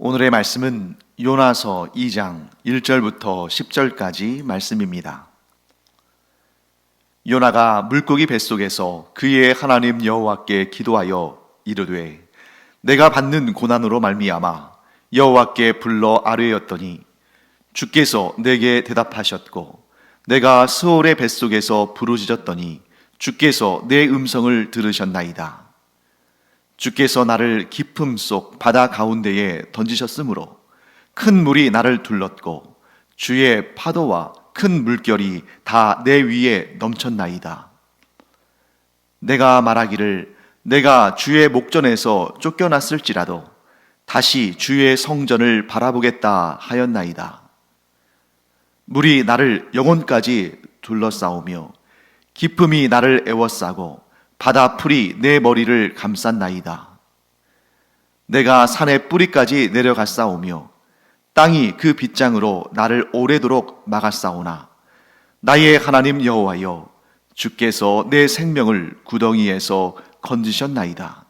오늘의 말씀은 요나서 2장 1절부터 10절까지 말씀입니다. 요나가 물고기 뱃속에서 그의 하나님 여호와께 기도하여 이르되 내가 받는 고난으로 말미암아 여호와께 불러 아뢰었더니 주께서 내게 대답하셨고 내가 스올의 뱃속에서 부르짖었더니 주께서 내 음성을 들으셨나이다. 주께서 나를 깊음 속 바다 가운데에 던지셨으므로 큰 물이 나를 둘렀고 주의 파도와 큰 물결이 다 내 위에 넘쳤나이다. 내가 말하기를 내가 주의 목전에서 쫓겨났을지라도 다시 주의 성전을 바라보겠다 하였나이다. 물이 나를 영혼까지 둘러싸우며 깊음이 나를 에워싸고 바다 풀이 내 머리를 감쌌나이다. 내가 산의 뿌리까지 내려갔사오며 땅이 그 빗장으로 나를 오래도록 막았사오나 나의 하나님 여호와여 주께서 내 생명을 구덩이에서 건지셨나이다.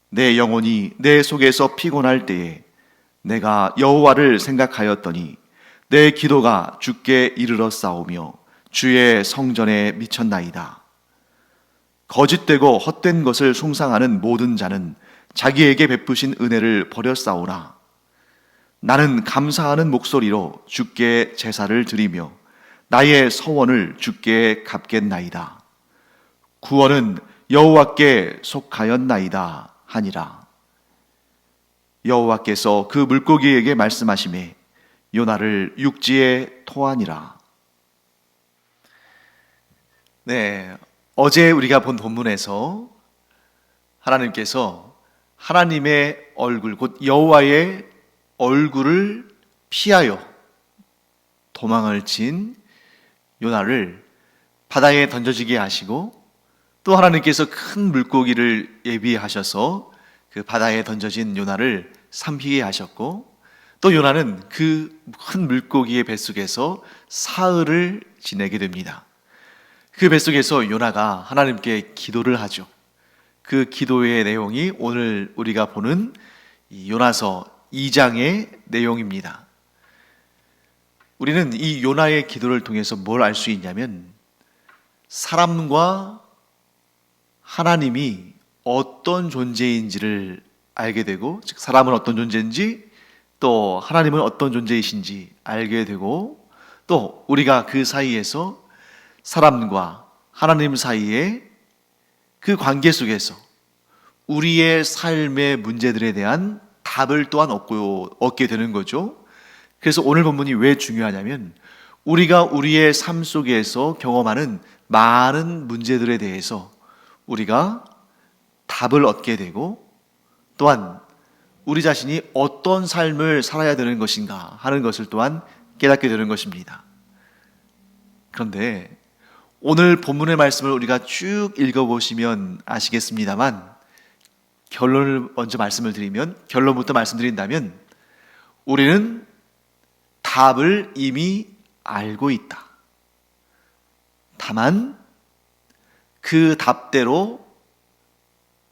내 영혼이 내 속에서 피곤할 때에 내가 여호와를 생각하였더니 내 기도가 주께 이르러 싸우며 주의 성전에 미쳤나이다. 거짓되고 헛된 것을 숭상하는 모든 자는 자기에게 베푸신 은혜를 버렸사오나 나는 감사하는 목소리로 주께 제사를 드리며 나의 서원을 주께 갚겠나이다. 구원은 여호와께 속하였나이다 하니라. 여호와께서 그 물고기에게 말씀하시매 요나를 육지에 토하니라. 네, 어제 우리가 본 본문에서 하나님께서 하나님의 얼굴, 곧 여호와의 얼굴을 피하여 도망을 친 요나를 바다에 던져지게 하시고 또 하나님께서 큰 물고기를 예비하셔서 그 바다에 던져진 요나를 삼키게 하셨고 또 요나는 그 큰 물고기의 뱃속에서 사흘을 지내게 됩니다. 그 뱃속에서 요나가 하나님께 기도를 하죠. 그 기도의 내용이 오늘 우리가 보는 이 요나서 2장의 내용입니다. 우리는 이 요나의 기도를 통해서 뭘 알 수 있냐면 사람과 하나님이 어떤 존재인지를 알게 되고, 즉 사람은 어떤 존재인지 또 하나님은 어떤 존재이신지 알게 되고, 또 우리가 그 사이에서 사람과 하나님 사이에 그 관계 속에서 우리의 삶의 문제들에 대한 답을 또한 얻게 되는 거죠. 그래서 오늘 본문이 왜 중요하냐면 우리가 우리의 삶 속에서 경험하는 많은 문제들에 대해서 우리가 답을 얻게 되고 또한 우리 자신이 어떤 삶을 살아야 되는 것인가 하는 것을 또한 깨닫게 되는 것입니다. 그런데 오늘 본문의 말씀을 우리가 쭉 읽어보시면 아시겠습니다만 결론을 먼저 말씀을 드리면, 결론부터 말씀드린다면 우리는 답을 이미 알고 있다. 다만 그 답대로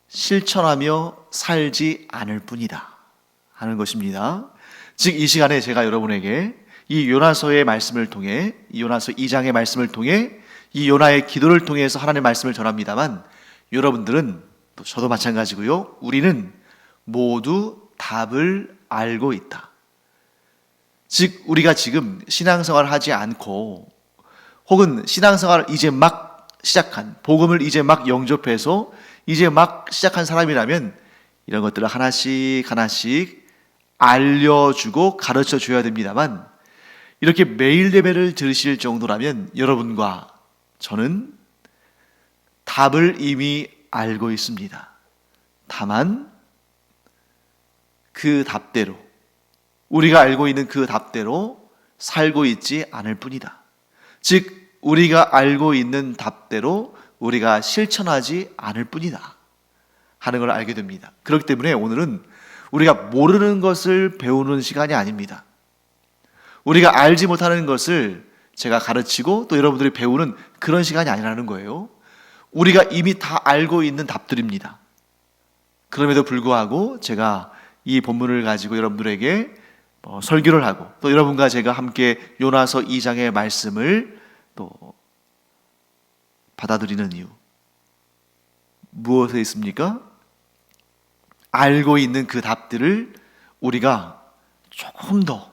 실천하며 살지 않을 뿐이다 하는 것입니다. 즉 이 시간에 제가 여러분에게 이 요나서의 말씀을 통해, 이 요나서 2장의 말씀을 통해 이 요나의 기도를 통해서 하나님의 말씀을 전합니다만 여러분들은 또 저도 마찬가지고요. 우리는 모두 답을 알고 있다. 즉 우리가 지금 신앙생활을 하지 않고 혹은 신앙생활을 이제 막 시작한, 복음을 이제 막 영접해서 이제 막 시작한 사람이라면 이런 것들을 하나씩 하나씩 알려주고 가르쳐 줘야 됩니다만 이렇게 매일 예배를 들으실 정도라면 여러분과 저는 답을 이미 알고 있습니다. 다만 그 답대로, 우리가 알고 있는 그 답대로 살고 있지 않을 뿐이다. 즉 우리가 알고 있는 답대로 우리가 실천하지 않을 뿐이다 하는 걸 알게 됩니다. 그렇기 때문에 오늘은 우리가 모르는 것을 배우는 시간이 아닙니다. 우리가 알지 못하는 것을 제가 가르치고 또 여러분들이 배우는 그런 시간이 아니라는 거예요. 우리가 이미 다 알고 있는 답들입니다. 그럼에도 불구하고 제가 이 본문을 가지고 여러분들에게 설교를 하고 또 여러분과 제가 함께 요나서 2장의 말씀을 또 받아들이는 이유 무엇에 있습니까? 알고 있는 그 답들을 우리가 조금 더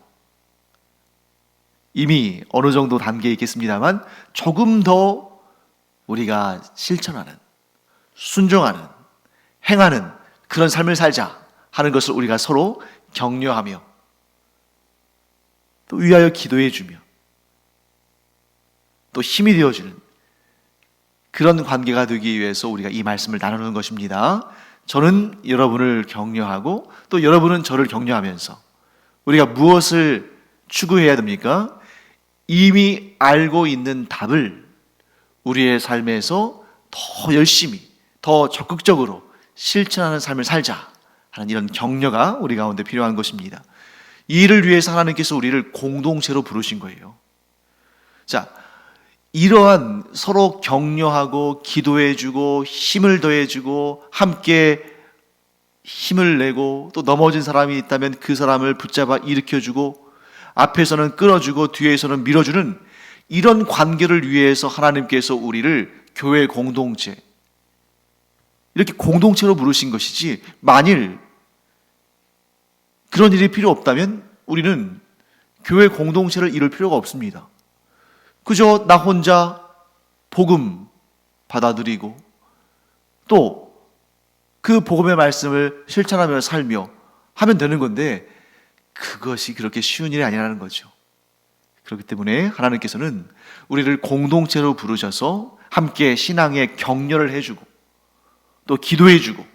이미 어느 정도 단계에 있겠습니다만 조금 더 우리가 실천하는, 순종하는, 행하는 그런 삶을 살자 하는 것을 우리가 서로 격려하며 또 위하여 기도해 주며 또 힘이 되어주는 그런 관계가 되기 위해서 우리가 이 말씀을 나누는 것입니다. 저는 여러분을 격려하고 또 여러분은 저를 격려하면서 우리가 무엇을 추구해야 됩니까? 이미 알고 있는 답을 우리의 삶에서 더 열심히, 더 적극적으로 실천하는 삶을 살자 하는 이런 격려가 우리 가운데 필요한 것입니다. 이 일을 위해서 하나님께서 우리를 공동체로 부르신 거예요. 자, 이러한 서로 격려하고 기도해주고 힘을 더해주고 함께 힘을 내고 또 넘어진 사람이 있다면 그 사람을 붙잡아 일으켜주고 앞에서는 끌어주고 뒤에서는 밀어주는 이런 관계를 위해서 하나님께서 우리를 교회 공동체 이렇게 공동체로 부르신 것이지 만일 그런 일이 필요 없다면 우리는 교회 공동체를 이룰 필요가 없습니다. 그저 나 혼자 복음 받아들이고 또 그 복음의 말씀을 실천하며 살며 하면 되는 건데 그것이 그렇게 쉬운 일이 아니라는 거죠. 그렇기 때문에 하나님께서는 우리를 공동체로 부르셔서 함께 신앙의 격려를 해주고 또 기도해주고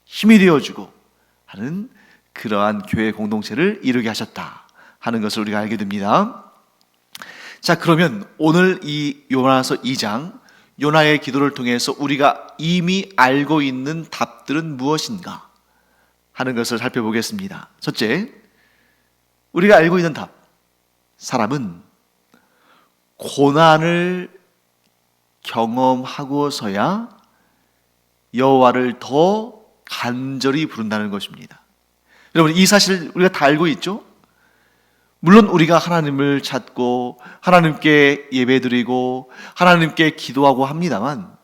힘이 되어주고 하는 그러한 교회 공동체를 이루게 하셨다 하는 것을 우리가 알게 됩니다. 자, 그러면 오늘 이 요나서 2장 요나의 기도를 통해서 우리가 이미 알고 있는 답들은 무엇인가 하는 것을 살펴보겠습니다. 첫째, 우리가 알고 있는 답. 사람은 고난을 경험하고서야 여호와를 더 간절히 부른다는 것입니다. 여러분, 이 사실 우리가 다 알고 있죠? 물론 우리가 하나님을 찾고 하나님께 예배드리고 하나님께 기도하고 합니다만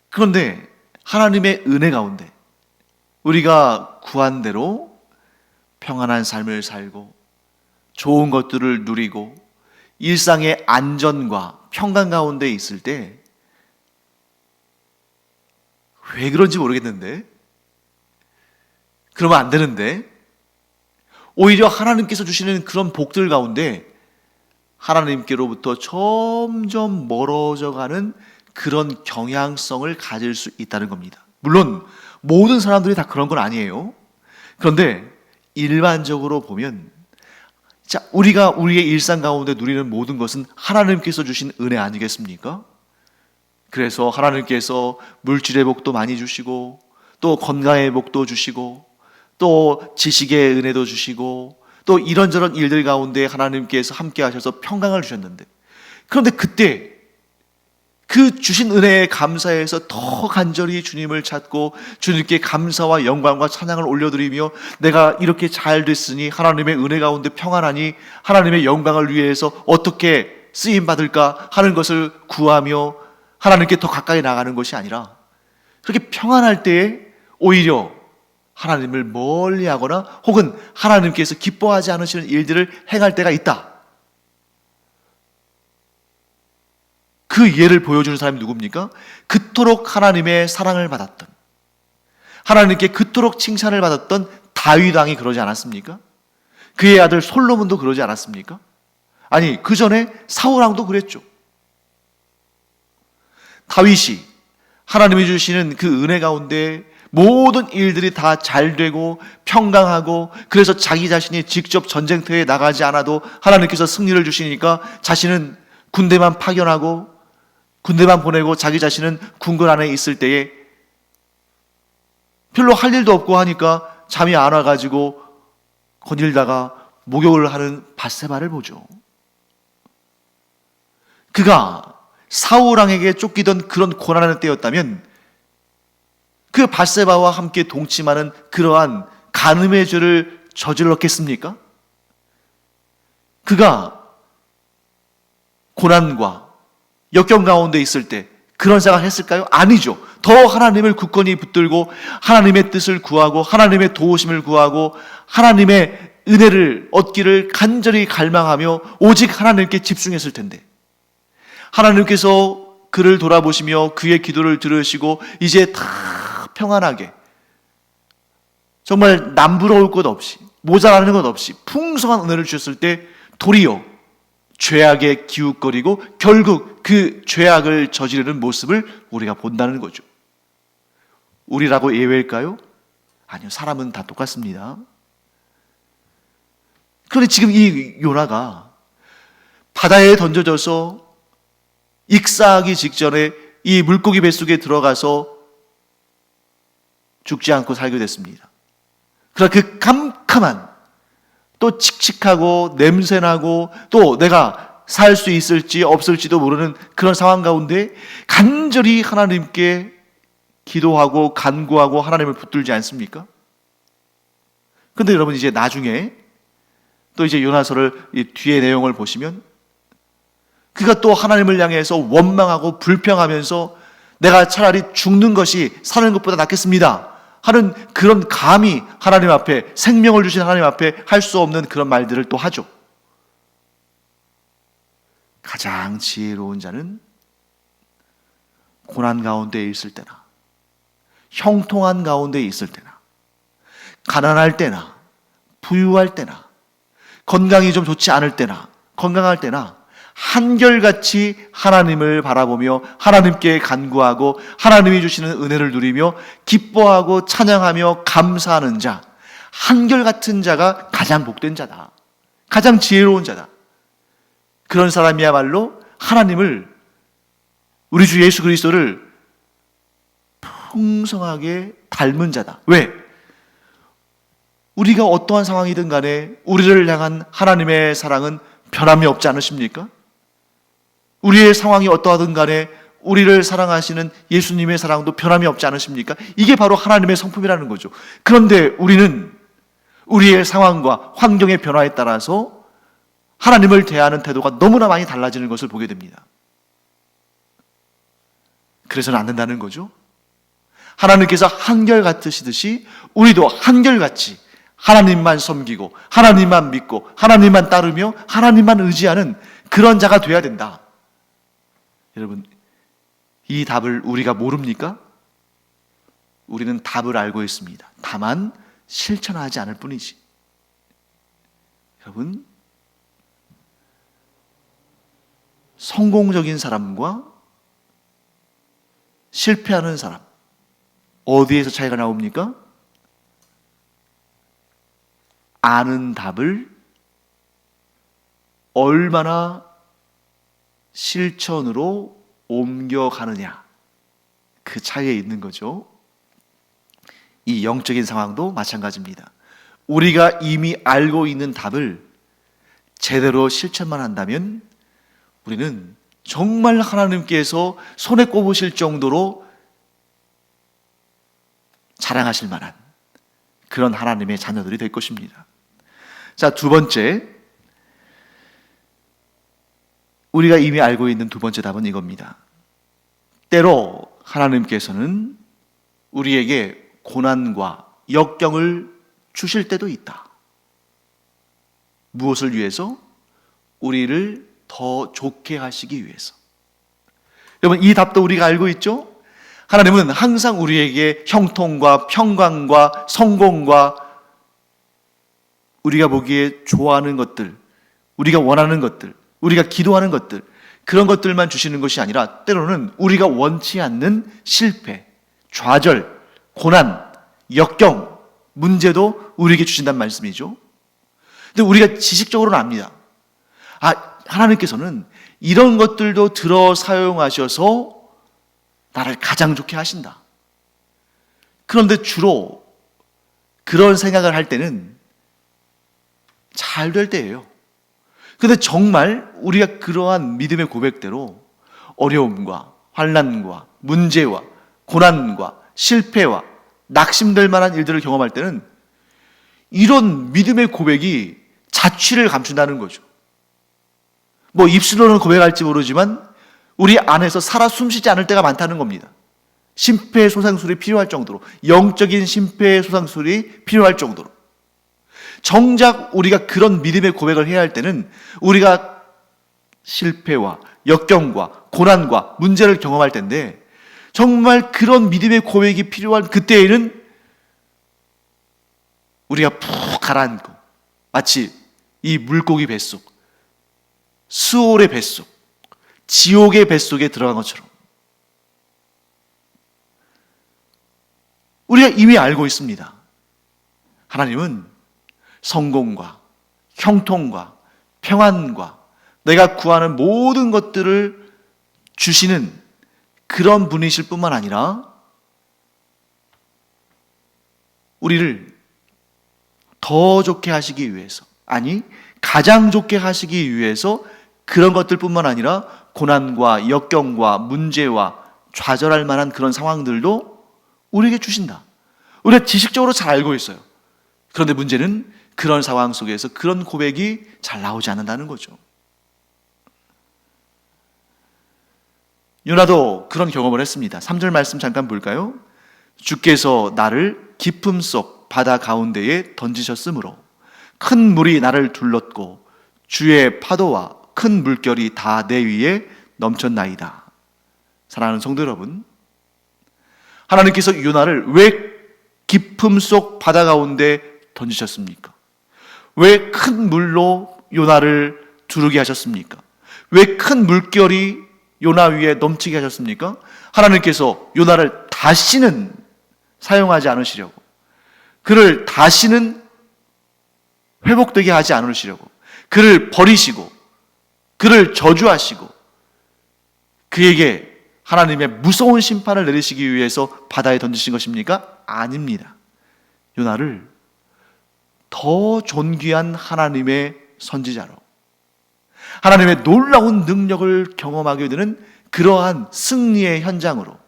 그런데 하나님의 은혜 가운데 우리가 구한 대로 평안한 삶을 살고 좋은 것들을 누리고 일상의 안전과 평강 가운데 있을 때 왜 그런지 모르겠는데 그러면 안 되는데 오히려 하나님께서 주시는 그런 복들 가운데 하나님께로부터 점점 멀어져가는 그런 경향성을 가질 수 있다는 겁니다. 물론 모든 사람들이 다 그런 건 아니에요. 그런데 일반적으로 보면 자, 우리가 우리의 일상 가운데 누리는 모든 것은 하나님께서 주신 은혜 아니겠습니까? 그래서 하나님께서 물질의 복도 많이 주시고 또 건강의 복도 주시고 또 지식의 은혜도 주시고 또 이런저런 일들 가운데 하나님께서 함께 하셔서 평강을 주셨는데 그런데 그때 그 주신 은혜에 감사해서 더 간절히 주님을 찾고 주님께 감사와 영광과 찬양을 올려드리며 내가 이렇게 잘 됐으니 하나님의 은혜 가운데 평안하니 하나님의 영광을 위해서 어떻게 쓰임받을까 하는 것을 구하며 하나님께 더 가까이 나가는 것이 아니라 그렇게 평안할 때에 오히려 하나님을 멀리하거나 혹은 하나님께서 기뻐하지 않으시는 일들을 행할 때가 있다. 그 예를 보여주는 사람이 누굽니까? 그토록 하나님의 사랑을 받았던 하나님께 그토록 칭찬을 받았던 다윗 왕이 그러지 않았습니까? 그의 아들 솔로몬도 그러지 않았습니까? 아니 그 전에 사울 왕도 그랬죠. 다윗이 하나님이 주시는 그 은혜 가운데 모든 일들이 다 잘 되고 평강하고 그래서 자기 자신이 직접 전쟁터에 나가지 않아도 하나님께서 승리를 주시니까 자신은 군대만 파견하고 군대만 보내고 자기 자신은 궁궐 안에 있을 때에 별로 할 일도 없고 하니까 잠이 안 와가지고 거닐다가 목욕을 하는 밧세바를 보죠. 그가 사울 왕에게 쫓기던 그런 고난의 때였다면 그 밧세바와 함께 동침하는 그러한 간음의 죄를 저질렀겠습니까? 그가 고난과 역경 가운데 있을 때 그런 생각을 했을까요? 아니죠. 더 하나님을 굳건히 붙들고 하나님의 뜻을 구하고 하나님의 도우심을 구하고 하나님의 은혜를 얻기를 간절히 갈망하며 오직 하나님께 집중했을 텐데, 하나님께서 그를 돌아보시며 그의 기도를 들으시고 이제 다 평안하게 정말 남부러울 것 없이 모자라는 것 없이 풍성한 은혜를 주셨을 때 도리어 죄악에 기웃거리고 결국 그 죄악을 저지르는 모습을 우리가 본다는 거죠. 우리라고 예외일까요? 아니요, 사람은 다 똑같습니다. 그런데 지금 이 요나가 바다에 던져져서 익사하기 직전에 이 물고기 뱃속에 들어가서 죽지 않고 살게 됐습니다. 그러나 그 캄캄한, 또 칙칙하고 냄새나고 또 내가 살 수 있을지 없을지도 모르는 그런 상황 가운데 간절히 하나님께 기도하고 간구하고 하나님을 붙들지 않습니까? 그런데 여러분, 이제 나중에 또 이제 요나서를 뒤에 내용을 보시면 그가 또 하나님을 향해서 원망하고 불평하면서 내가 차라리 죽는 것이 사는 것보다 낫겠습니다 하는 그런 감히 하나님 앞에, 생명을 주신 하나님 앞에 할 수 없는 그런 말들을 또 하죠. 가장 지혜로운 자는 고난 가운데 있을 때나 형통한 가운데 있을 때나 가난할 때나 부유할 때나 건강이 좀 좋지 않을 때나 건강할 때나 한결같이 하나님을 바라보며 하나님께 간구하고 하나님이 주시는 은혜를 누리며 기뻐하고 찬양하며 감사하는 자, 한결같은 자가 가장 복된 자다, 가장 지혜로운 자다. 그런 사람이야말로 하나님을, 우리 주 예수 그리스도를 풍성하게 닮은 자다. 왜? 우리가 어떠한 상황이든 간에 우리를 향한 하나님의 사랑은 변함이 없지 않으십니까? 우리의 상황이 어떠하든 간에 우리를 사랑하시는 예수님의 사랑도 변함이 없지 않으십니까? 이게 바로 하나님의 성품이라는 거죠. 그런데 우리는 우리의 상황과 환경의 변화에 따라서 하나님을 대하는 태도가 너무나 많이 달라지는 것을 보게 됩니다. 그래서는 안 된다는 거죠. 하나님께서 한결같으시듯이 우리도 한결같이 하나님만 섬기고 하나님만 믿고 하나님만 따르며 하나님만 의지하는 그런 자가 되어야 된다. 여러분, 이 답을 우리가 모릅니까? 우리는 답을 알고 있습니다. 다만 실천하지 않을 뿐이지. 여러분, 성공적인 사람과 실패하는 사람, 어디에서 차이가 나옵니까? 아는 답을 얼마나 실천으로 옮겨가느냐, 그 차이에 있는 거죠. 이 영적인 상황도 마찬가지입니다. 우리가 이미 알고 있는 답을 제대로 실천만 한다면 우리는 정말 하나님께서 손에 꼽으실 정도로 자랑하실 만한 그런 하나님의 자녀들이 될 것입니다. 자, 두 번째, 우리가 이미 알고 있는 두 번째 답은 이겁니다. 때로 하나님께서는 우리에게 고난과 역경을 주실 때도 있다. 무엇을 위해서? 우리를 더 좋게 하시기 위해서. 여러분, 이 답도 우리가 알고 있죠? 하나님은 항상 우리에게 형통과 평강과 성공과 우리가 보기에 좋아하는 것들, 우리가 원하는 것들, 우리가 기도하는 것들, 그런 것들만 주시는 것이 아니라 때로는 우리가 원치 않는 실패, 좌절, 고난, 역경, 문제도 우리에게 주신다는 말씀이죠. 근데 우리가 지식적으로는 압니다. 하나님께서는 이런 것들도 들어 사용하셔서 나를 가장 좋게 하신다. 그런데 주로 그런 생각을 할 때는 잘 될 때예요. 그런데 정말 우리가 그러한 믿음의 고백대로 어려움과 환난과 문제와 고난과 실패와 낙심될 만한 일들을 경험할 때는 이런 믿음의 고백이 자취를 감춘다는 거죠. 뭐 입술로는 고백할지 모르지만 우리 안에서 살아 숨쉬지 않을 때가 많다는 겁니다. 심폐소생술이 필요할 정도로, 영적인 심폐소생술이 필요할 정도로. 정작 우리가 그런 믿음의 고백을 해야 할 때는 우리가 실패와 역경과 고난과 문제를 경험할 텐데, 정말 그런 믿음의 고백이 필요한 그때에는 우리가 푹 가라앉고 마치 이 물고기 뱃속, 스올의 뱃속, 지옥의 뱃속에 들어간 것처럼 우리가 이미 알고 있습니다. 하나님은 성공과 형통과 평안과 내가 구하는 모든 것들을 주시는 그런 분이실 뿐만 아니라 우리를 더 좋게 하시기 위해서, 아니 가장 좋게 하시기 위해서 그런 것들뿐만 아니라 고난과 역경과 문제와 좌절할 만한 그런 상황들도 우리에게 주신다. 우리가 지식적으로 잘 알고 있어요. 그런데 문제는 그런 상황 속에서 그런 고백이 잘 나오지 않는다는 거죠. 요나도 그런 경험을 했습니다. 3절 말씀 잠깐 볼까요? 주께서 나를 깊음 속 바다 가운데에 던지셨으므로 큰 물이 나를 둘렀고 주의 파도와 큰 물결이 다 내 위에 넘쳤나이다. 사랑하는 성도 여러분, 하나님께서 요나를 왜 깊음 속 바다 가운데 던지셨습니까? 왜 큰 물로 요나를 두르게 하셨습니까? 왜 큰 물결이 요나 위에 넘치게 하셨습니까? 하나님께서 요나를 다시는 사용하지 않으시려고, 그를 다시는 회복되게 하지 않으시려고, 그를 버리시고 그를 저주하시고 그에게 하나님의 무서운 심판을 내리시기 위해서 바다에 던지신 것입니까? 아닙니다. 요나를 더 존귀한 하나님의 선지자로, 하나님의 놀라운 능력을 경험하게 되는 그러한 승리의 현장으로,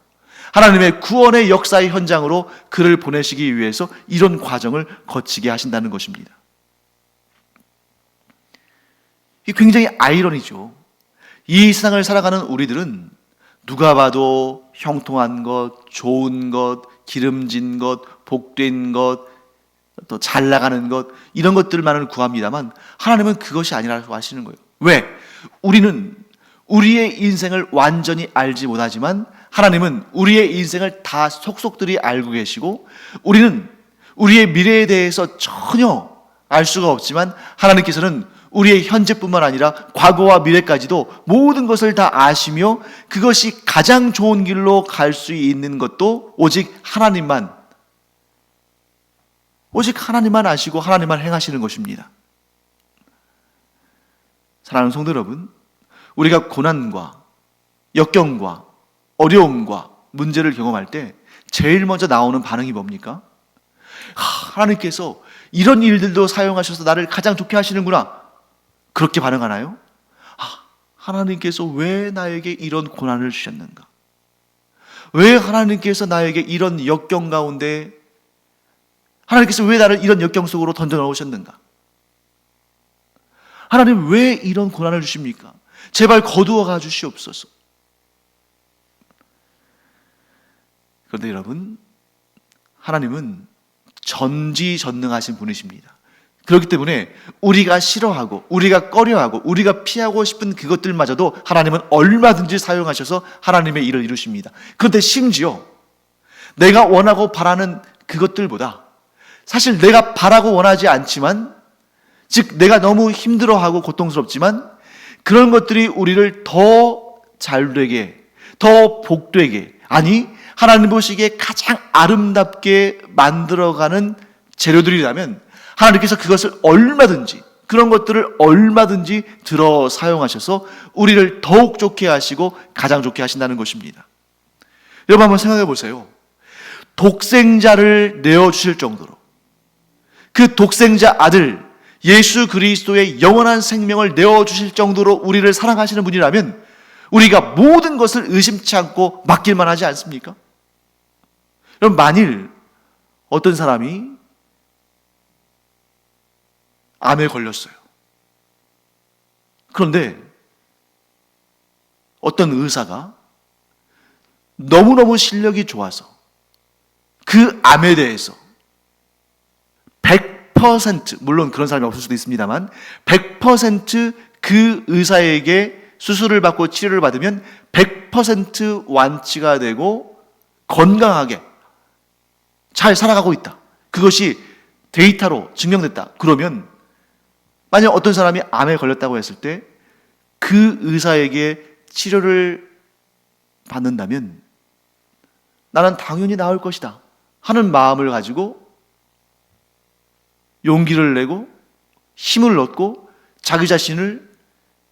하나님의 구원의 역사의 현장으로 그를 보내시기 위해서 이런 과정을 거치게 하신다는 것입니다. 이게 굉장히 아이러니죠. 이 세상을 살아가는 우리들은 누가 봐도 형통한 것, 좋은 것, 기름진 것, 복된 것, 또 잘 나가는 것, 이런 것들만을 구합니다만 하나님은 그것이 아니라고 하시는 거예요. 왜? 우리는 우리의 인생을 완전히 알지 못하지만 하나님은 우리의 인생을 다 속속들이 알고 계시고, 우리는 우리의 미래에 대해서 전혀 알 수가 없지만 하나님께서는 우리의 현재뿐만 아니라 과거와 미래까지도 모든 것을 다 아시며 그것이 가장 좋은 길로 갈 수 있는 것도 오직 하나님만 아시고 하나님만 행하시는 것입니다. 사랑하는 성도 여러분, 우리가 고난과 역경과 어려움과 문제를 경험할 때 제일 먼저 나오는 반응이 뭡니까? 하나님께서 이런 일들도 사용하셔서 나를 가장 좋게 하시는구나, 그렇게 반응하나요? 하나님께서 왜 나에게 이런 고난을 주셨는가? 왜 하나님께서 나에게 이런 역경 가운데, 하나님께서 왜 나를 이런 역경 속으로 던져 넣으셨는가? 하나님 왜 이런 고난을 주십니까? 제발 거두어 가 주시옵소서. 그런데 여러분, 하나님은 전지전능하신 분이십니다. 그렇기 때문에 우리가 싫어하고 우리가 꺼려하고 우리가 피하고 싶은 그것들마저도 하나님은 얼마든지 사용하셔서 하나님의 일을 이루십니다. 그런데 심지어 내가 원하고 바라는 그것들보다, 사실 내가 바라고 원하지 않지만, 즉 내가 너무 힘들어하고 고통스럽지만 그런 것들이 우리를 더 잘되게, 더 복되게, 아니 하나님 보시기에 가장 아름답게 만들어가는 재료들이라면 하나님께서 그것을 얼마든지, 그런 것들을 얼마든지 들어 사용하셔서 우리를 더욱 좋게 하시고 가장 좋게 하신다는 것입니다. 여러분 한번 생각해 보세요. 독생자를 내어주실 정도로, 그 독생자 아들 예수 그리스도의 영원한 생명을 내어주실 정도로 우리를 사랑하시는 분이라면 우리가 모든 것을 의심치 않고 맡길만 하지 않습니까? 여러분, 만일 어떤 사람이 암에 걸렸어요. 그런데 어떤 의사가 너무너무 실력이 좋아서 그 암에 대해서 100%, 물론 그런 사람이 없을 수도 있습니다만 100% 의사에게 수술을 받고 치료를 받으면 100% 완치가 되고 건강하게 잘 살아가고 있다. 그것이 데이터로 증명됐다. 그러면 만약 어떤 사람이 암에 걸렸다고 했을 때 그 의사에게 치료를 받는다면 나는 당연히 나을 것이다 하는 마음을 가지고 용기를 내고 힘을 얻고 자기 자신을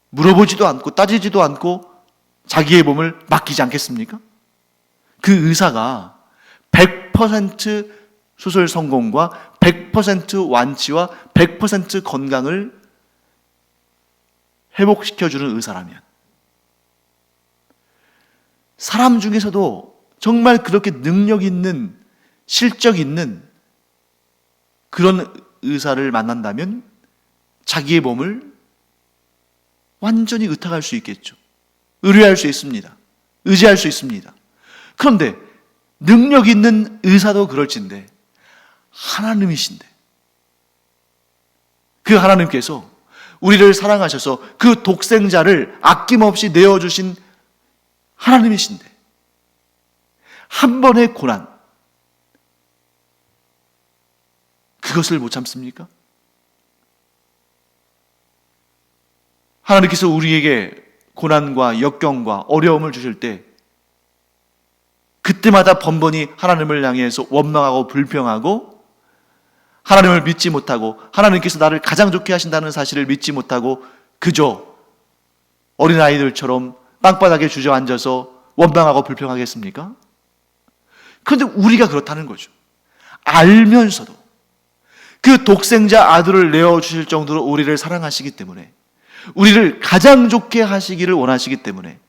물어보지도 않고 따지지도 않고 자기의 몸을 맡기지 않겠습니까? 그 의사가 100% 수술 성공과 100% 완치와 100% 건강을 회복시켜주는 의사라면 사람 중에서도 정말 그렇게 능력 있는, 실적 있는 그런 의사를 만난다면 자기의 몸을 완전히 의탁할 수 있겠죠. 의뢰할 수 있습니다. 의지할 수 있습니다. 그런데 능력 있는 의사도 그럴진데 하나님이신데 그 하나님께서 우리를 사랑하셔서 그 독생자를 아낌없이 내어주신 하나님이신데 한 번의 고난 그것을 못 참습니까? 하나님께서 우리에게 고난과 역경과 어려움을 주실 때 그때마다 번번이 하나님을 향해서 원망하고 불평하고 하나님을 믿지 못하고 하나님께서 나를 가장 좋게 하신다는 사실을 믿지 못하고 그저 어린아이들처럼 땅바닥에 주저앉아서 원망하고 불평하겠습니까? 그런데 우리가 그렇다는 거죠. 알면서도 그 독생자 아들을 내어주실 정도로 우리를 사랑하시기 때문에 우리를 가장 좋게 하시기를 원하시기 때문에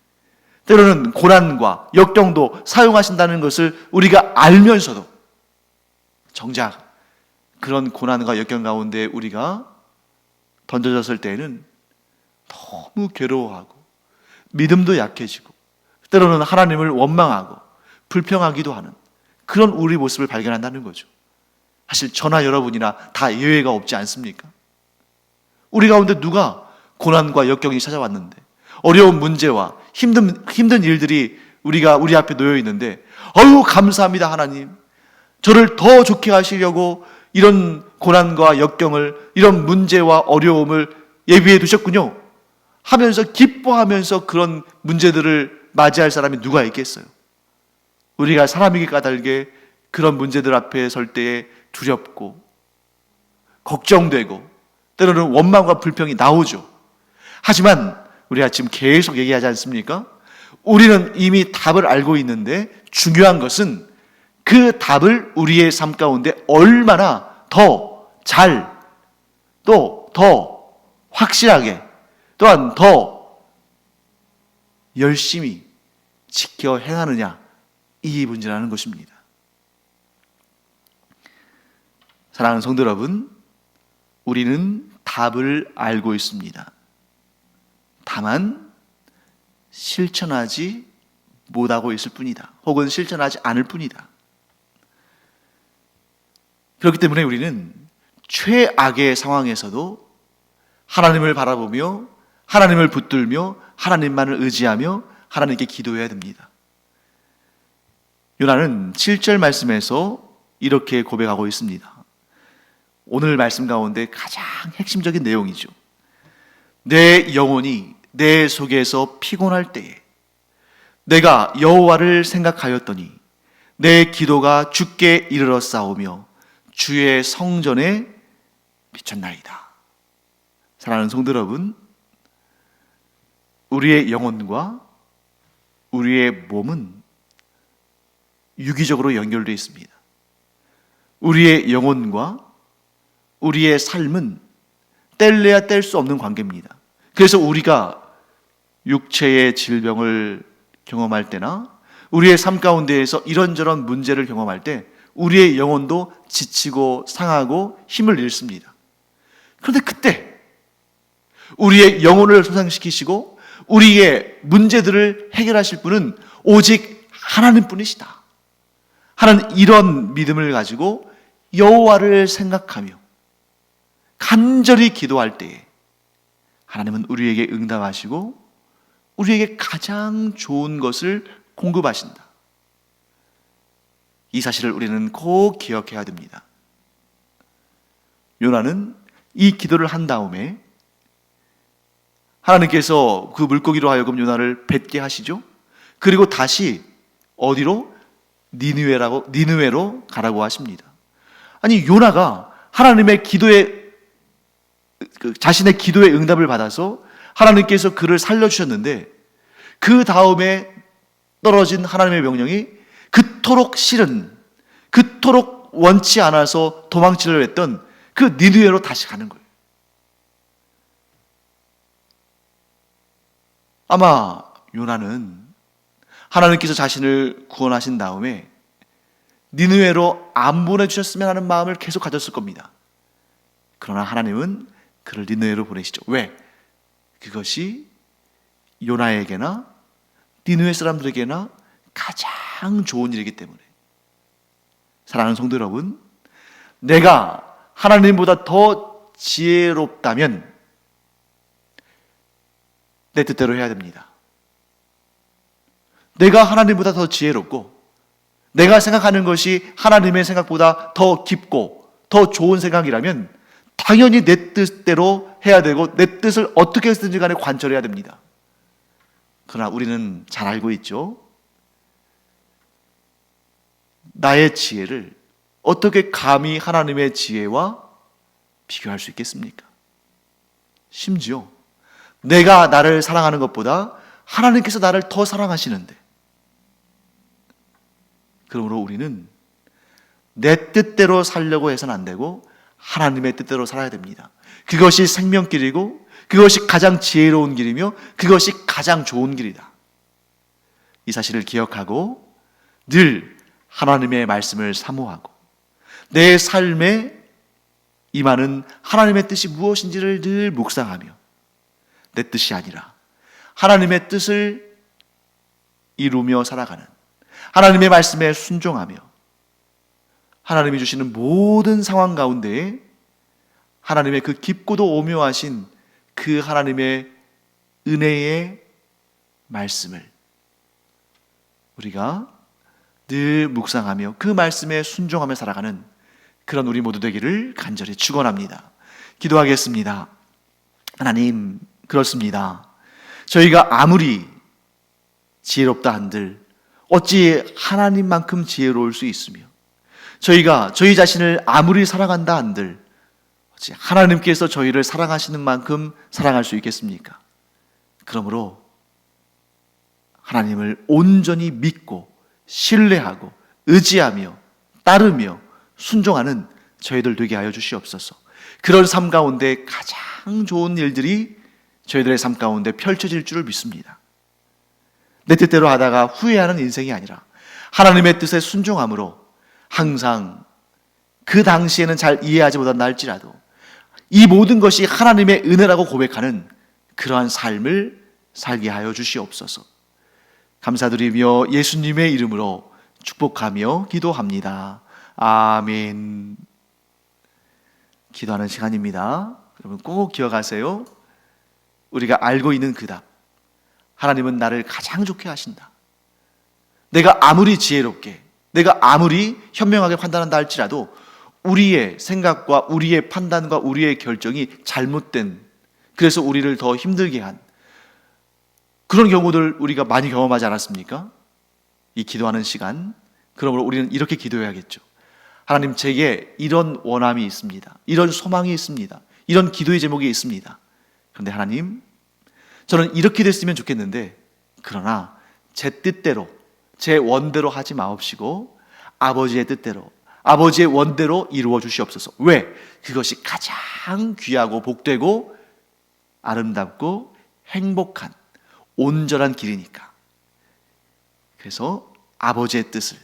때로는 고난과 역경도 사용하신다는 것을 우리가 알면서도 정작 그런 고난과 역경 가운데 우리가 던져졌을 때에는 너무 괴로워하고 믿음도 약해지고 때로는 하나님을 원망하고 불평하기도 하는 그런 우리 모습을 발견한다는 거죠. 사실 저나 여러분이나 다 예외가 없지 않습니까? 우리 가운데 누가 고난과 역경이 찾아왔는데 어려운 문제와 힘든 일들이 우리 앞에 놓여 있는데 어휴 감사합니다 하나님 저를 더 좋게 하시려고 이런 고난과 역경을 이런 문제와 어려움을 예비해 두셨군요 하면서 기뻐하면서 그런 문제들을 맞이할 사람이 누가 있겠어요? 우리가 사람에게 까닭에 그런 문제들 앞에 설 때에 두렵고 걱정되고 때로는 원망과 불평이 나오죠. 하지만 우리가 지금 계속 얘기하지 않습니까? 우리는 이미 답을 알고 있는데 중요한 것은 그 답을 우리의 삶 가운데 얼마나 더 잘, 또 더 확실하게, 또한 더 열심히 지켜 행하느냐 이 문제라는 것입니다. 사랑하는 성도 여러분, 우리는 답을 알고 있습니다. 다만 실천하지 못하고 있을 뿐이다. 혹은 실천하지 않을 뿐이다. 그렇기 때문에 우리는 최악의 상황에서도 하나님을 바라보며 하나님을 붙들며 하나님만을 의지하며 하나님께 기도해야 됩니다. 요나는 7절 말씀에서 이렇게 고백하고 있습니다. 오늘 말씀 가운데 가장 핵심적인 내용이죠. 내 영혼이 내 속에서 피곤할 때에 내가 여호와를 생각하였더니 내 기도가 주께 이르러 싸우며 주의 성전에 미쳤나이다. 사랑하는 성도 여러분, 우리의 영혼과 우리의 몸은 유기적으로 연결되어 있습니다. 우리의 영혼과 우리의 삶은 뗄래야 뗄 수 없는 관계입니다. 그래서 우리가 육체의 질병을 경험할 때나 우리의 삶 가운데에서 이런저런 문제를 경험할 때 우리의 영혼도 지치고 상하고 힘을 잃습니다. 그런데 그때 우리의 영혼을 소상시키시고 우리의 문제들을 해결하실 분은 오직 하나님 뿐이시다 하는 이런 믿음을 가지고 여호와를 생각하며 간절히 기도할 때에 하나님은 우리에게 응답하시고 우리에게 가장 좋은 것을 공급하신다. 이 사실을 우리는 꼭 기억해야 됩니다. 요나는 이 기도를 한 다음에 하나님께서 그 물고기로 하여금 요나를 뱉게 하시죠. 그리고 다시 어디로? 니느웨로 가라고 하십니다. 아니, 요나가 하나님의 자신의 기도의 응답을 받아서 하나님께서 그를 살려주셨는데 그 다음에 떨어진 하나님의 명령이 그토록 싫은, 그토록 원치 않아서 도망치려 했던 그 니느웨로 다시 가는 거예요. 아마 요나는 하나님께서 자신을 구원하신 다음에 니느웨로 안 보내주셨으면 하는 마음을 계속 가졌을 겁니다. 그러나 하나님은 그를 니느웨로 보내시죠. 왜? 그것이 요나에게나 니느웨 사람들에게나 가장 좋은 일이기 때문에. 사랑하는 성도 여러분, 내가 하나님보다 더 지혜롭다면 내 뜻대로 해야 됩니다. 내가 하나님보다 더 지혜롭고 내가 생각하는 것이 하나님의 생각보다 더 깊고 더 좋은 생각이라면 당연히 내 뜻대로 해야 되고 내 뜻을 어떻게 했든지 간에 관철해야 됩니다. 그러나 우리는 잘 알고 있죠. 나의 지혜를 어떻게 감히 하나님의 지혜와 비교할 수 있겠습니까? 심지어 내가 나를 사랑하는 것보다 하나님께서 나를 더 사랑하시는데, 그러므로 우리는 내 뜻대로 살려고 해서는 안 되고 하나님의 뜻대로 살아야 됩니다. 그것이 생명길이고 그것이 가장 지혜로운 길이며 그것이 가장 좋은 길이다. 이 사실을 기억하고 늘 하나님의 말씀을 사모하고 내 삶에 임하는 하나님의 뜻이 무엇인지를 늘 묵상하며 내 뜻이 아니라 하나님의 뜻을 이루며 살아가는, 하나님의 말씀에 순종하며 하나님이 주시는 모든 상황 가운데에 하나님의 그 깊고도 오묘하신 그 하나님의 은혜의 말씀을 우리가 늘 묵상하며 그 말씀에 순종하며 살아가는 그런 우리 모두 되기를 간절히 축원합니다. 기도하겠습니다. 하나님, 그렇습니다. 저희가 아무리 지혜롭다 한들 어찌 하나님만큼 지혜로울 수 있으며, 저희가 저희 자신을 아무리 사랑한다 한들 어찌 하나님께서 저희를 사랑하시는 만큼 사랑할 수 있겠습니까? 그러므로 하나님을 온전히 믿고 신뢰하고 의지하며 따르며 순종하는 저희들 되게 하여 주시옵소서. 그런 삶 가운데 가장 좋은 일들이 저희들의 삶 가운데 펼쳐질 줄을 믿습니다. 내 뜻대로 하다가 후회하는 인생이 아니라 하나님의 뜻에 순종함으로 항상 그 당시에는 잘 이해하지 못한다 할지라도 이 모든 것이 하나님의 은혜라고 고백하는 그러한 삶을 살게 하여 주시옵소서. 감사드리며 예수님의 이름으로 축복하며 기도합니다. 아멘. 기도하는 시간입니다. 여러분 꼭 기억하세요. 우리가 알고 있는 그 답, 하나님은 나를 가장 좋게 하신다. 내가 아무리 지혜롭게, 내가 아무리 현명하게 판단한다 할지라도 우리의 생각과 우리의 판단과 우리의 결정이 잘못된, 그래서 우리를 더 힘들게 한 그런 경우들 우리가 많이 경험하지 않았습니까? 이 기도하는 시간, 그러므로 우리는 이렇게 기도해야겠죠. 하나님, 제게 이런 원함이 있습니다. 이런 소망이 있습니다. 이런 기도의 제목이 있습니다. 그런데 하나님, 저는 이렇게 됐으면 좋겠는데, 그러나 제 뜻대로, 제 원대로 하지 마옵시고 아버지의 뜻대로, 아버지의 원대로 이루어 주시옵소서. 왜? 그것이 가장 귀하고 복되고 아름답고 행복한 온전한 길이니까. 그래서 아버지의 뜻을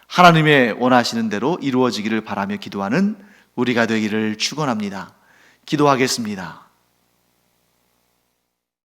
하나님의 원하시는 대로 이루어지기를 바라며 기도하는 우리가 되기를 축원합니다. 기도하겠습니다.